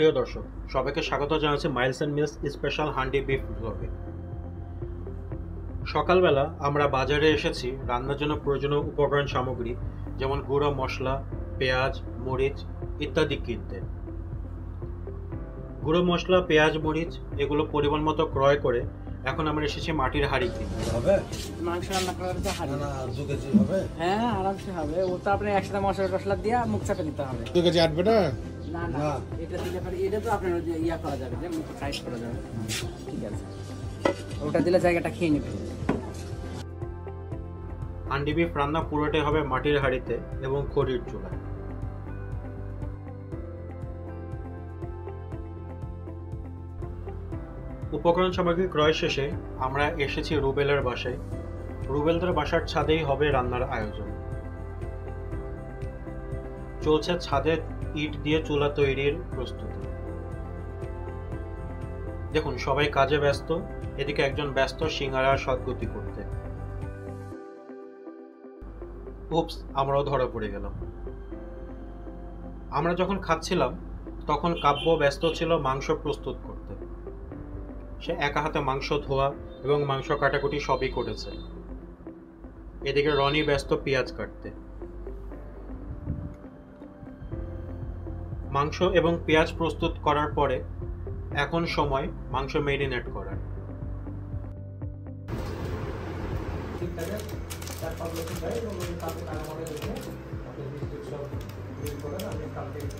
প্রিয় দর্শক, সবাইকে স্বাগত জানাচ্ছি Miles and Meals special handi beef ব্লগে। সকালবেলা আমরা বাজারে এসেছি রান্নার জন্য প্রয়োজনীয় উপকরণ সামগ্রী যেমন গুঁড়ো মশলা, পেঁয়াজ, মরিচ ইত্যাদি কিনতে। গুঁড়ো মশলা, পেঁয়াজ, মরিচ এগুলো পরিমাণ মতো ক্রয় করে এখন আমরা এসেছি মাটির হাঁড়ি কিনতে। হবে মাংস রান্না করার তো হাঁড়ি। না 2 কেজি হবে। হ্যাঁ আরামসে হবে। ও তো আপনি একসাথে মশলা টসলা দিয়ে মুখ চাপে দিতে হবে। 2 কেজি আটবে না? না না, এটা দিলে পরে এটা তো আপনার ইয়া করা যাবে, যে মুখ টাইট করা যাবে। ঠিক আছে, ওটা দিলে জায়গাটা খেয়ে নেবে। হান্ডি বিফ রান্না পুরোটাই হবে মাটির হাঁড়িতে এবং খড়ির চুলায়। উপকরণ সামগ্রী ক্রয় শেষে আমরা এসেছি রুবেলের বাসায়। রুবেলদের বাসার ছাদেই হবে রান্নার আয়োজন। চলছে ছাদে ইট দিয়ে চুলা তৈরির প্রস্তুতি। দেখুন, সবাই কাজে ব্যস্ত, এদিকে একজন ব্যস্ত সিঙ্গারার সদ্গতি করতে। উপস, আমরাও ধরা পড়ে গেলাম। আমরা যখন খাচ্ছিলাম তখন কাব্য ব্যস্ত ছিল মাংস প্রস্তুত করতে। সে একা হাতে মাংস ধোয়া এবং মাংস কাটাকুটি সবই করেছে। এদিকে রনি ব্যস্ত পেঁয়াজ কাটতে। মাংস এবং পেঁয়াজ প্রস্তুত করার পরে এখন সময় মাংস মেরিনেট করার।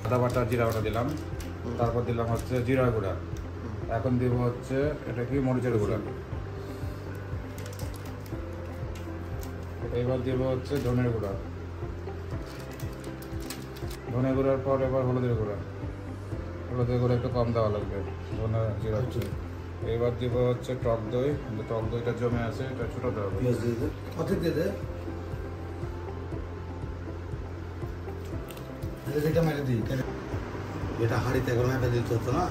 আদা বাটা জিরা বাটা দিলাম, তারপর দিলাম হচ্ছে জিরা গুঁড়া, এখন দিব হচ্ছে এটা কি মরিচের গুঁড়া, এবার দিব হচ্ছে ধনের গুঁড়া, ধনে গুঁড়ার পর এবার হলুদের গুঁড়া, হলুদের গুঁড়া একটু কম দেওয়া লাগবে, ধনে জিরা হচ্ছে। এবার দিব হচ্ছে টক দই, টক দইটা জমে আছে এটা ছোট দেওয়া হবে। কত দিয়ে দে? এটা মেরে দিই, এটা হাঁড়িতে এখন এটা দিতে হতো না।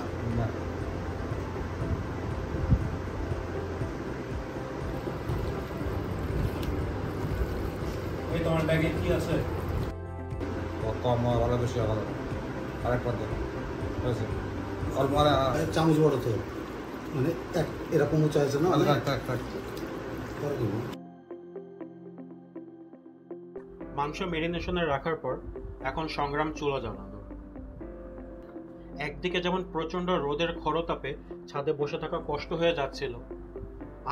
এই তোমার ব্যাগে কি আছে? কম ভালো বেশি ভালো, আরেকবার দেবো, ঠিক আছে? অল্প চামচ বড় তো, মানে এরকম উঁচা আছে না? পরে দিব। মাংস মেরিনেশনে রাখার পর এখন সংগ্রাম চুলা জ্বালানো। একদিকে যেমন প্রচন্ড রোদের খরতাপে ছাদে বসে থাকা কষ্ট হয়ে যাচ্ছিল,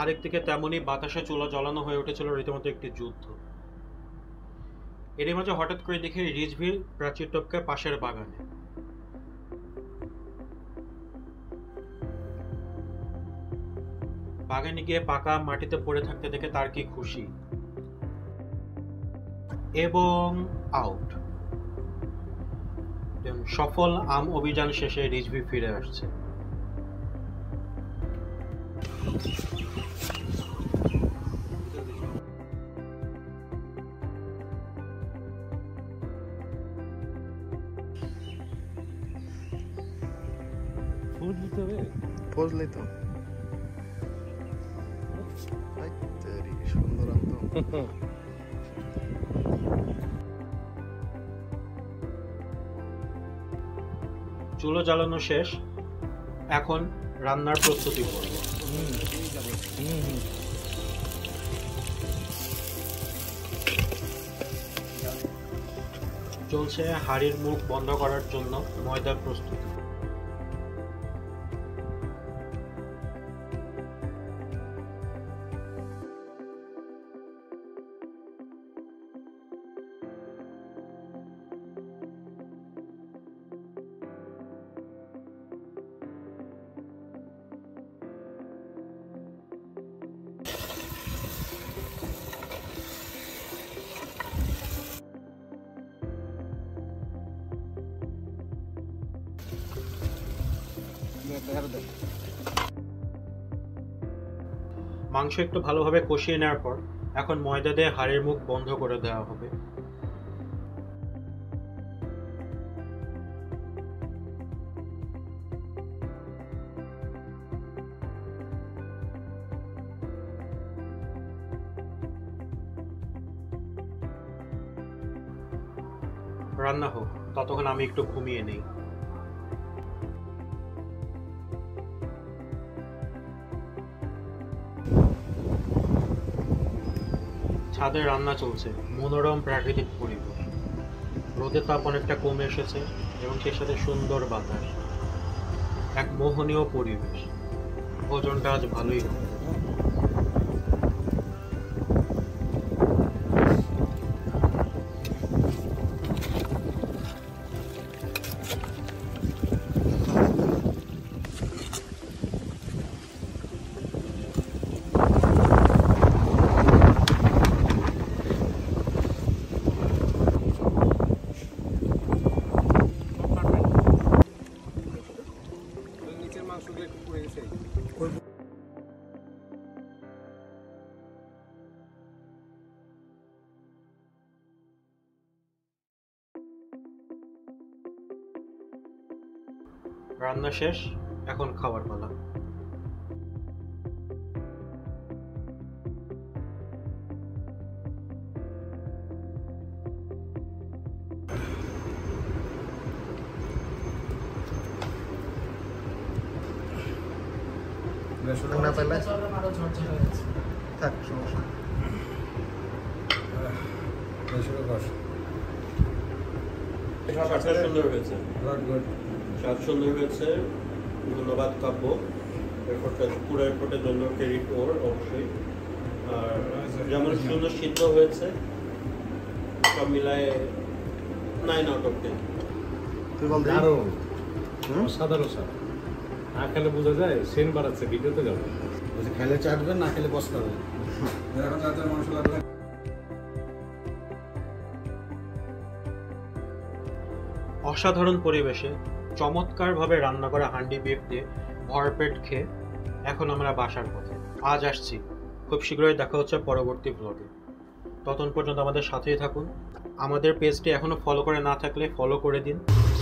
আরেকদিকে তেমনি বাতাসে চুলা জ্বালানো হয়ে উঠেছিল রীতিমতো একটি যুদ্ধ। এরই মাঝে হঠাৎ করে দেখে রিজভি প্রাচীর টপকে পাশের বাগানে। বাগানে গিয়ে পাকা মাটিতে পড়ে থাকতে দেখে তার কি খুশি, এবং আউট। সফল আম অভিযান শেষে রিজভি ফিরে আসছে। বুঝলি তো, সুন্দর চুলো জ্বালানো শেষ, এখন রান্নার প্রস্তুতি করব। চলছে হাঁড়ির মুখ বন্ধ করার জন্য ময়দার প্রস্তুতি। মাংস একটু ভালোভাবে কষিয়ে নেওয়ার পর এখন ময়দা দিয়ে হাঁড়ির মুখ বন্ধ করে দেওয়া হবে। রান্না হোক, ততক্ষণ আমি একটু ঘুমিয়ে নেই। ছাদে রান্না চলছে, মনোরম প্রাকৃতিক পরিবেশ। রোদের তাপ অনেকটা কমে এসেছে এবং সেই সাথে সুন্দর বাতাস, এক মোহনীয় পরিবেশ। ভোজনটা আজ ভালোই হবে। নিচের মাংসগুলো একটু পুড়ে গেছে। রান্না শেষ, এখন খাবার পালা। না পেলে থাক, সমস্যা নেই। স্বাদ সুন্দর হয়েছে, স্বাদ সুন্দর হয়েছে। ধন্যবাদ কাব্য, পুরো এফোর্টের জন্য ক্রেডিট ওর অবশ্যই। আর যেমন সুন্দর সিদ্ধ হয়েছে, সব মিলায় 9 out of 10। তুই বল সাধারণ স্যার না খেলে বোঝা যায় সেন বাড়াচ্ছে, ভিডিওতে যাবে। খেলে চাটবেন, না খেলে বসতে হবে। এখন রাতের মাংস লাগবে। অসাধারণ পরিবেশে চমৎকারভাবে রান্না করা হান্ডি বিফ দিয়ে ভরপেট খেয়ে এখন আমরা বাসার পথে। আজ আসছি, খুব শীঘ্রই দেখা হচ্ছে পরবর্তী ব্লগে। ততক্ষণ পর্যন্ত আমাদের সাথেই থাকুন। আমাদের পেজটি এখনও ফলো করে না থাকলে ফলো করে দিন,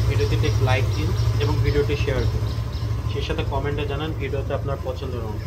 ভিডিওটিতে লাইক দিন এবং ভিডিওটি শেয়ার করুন। সেই সাথে কমেন্টে জানান ভিডিওতে আপনার পছন্দের অংশ।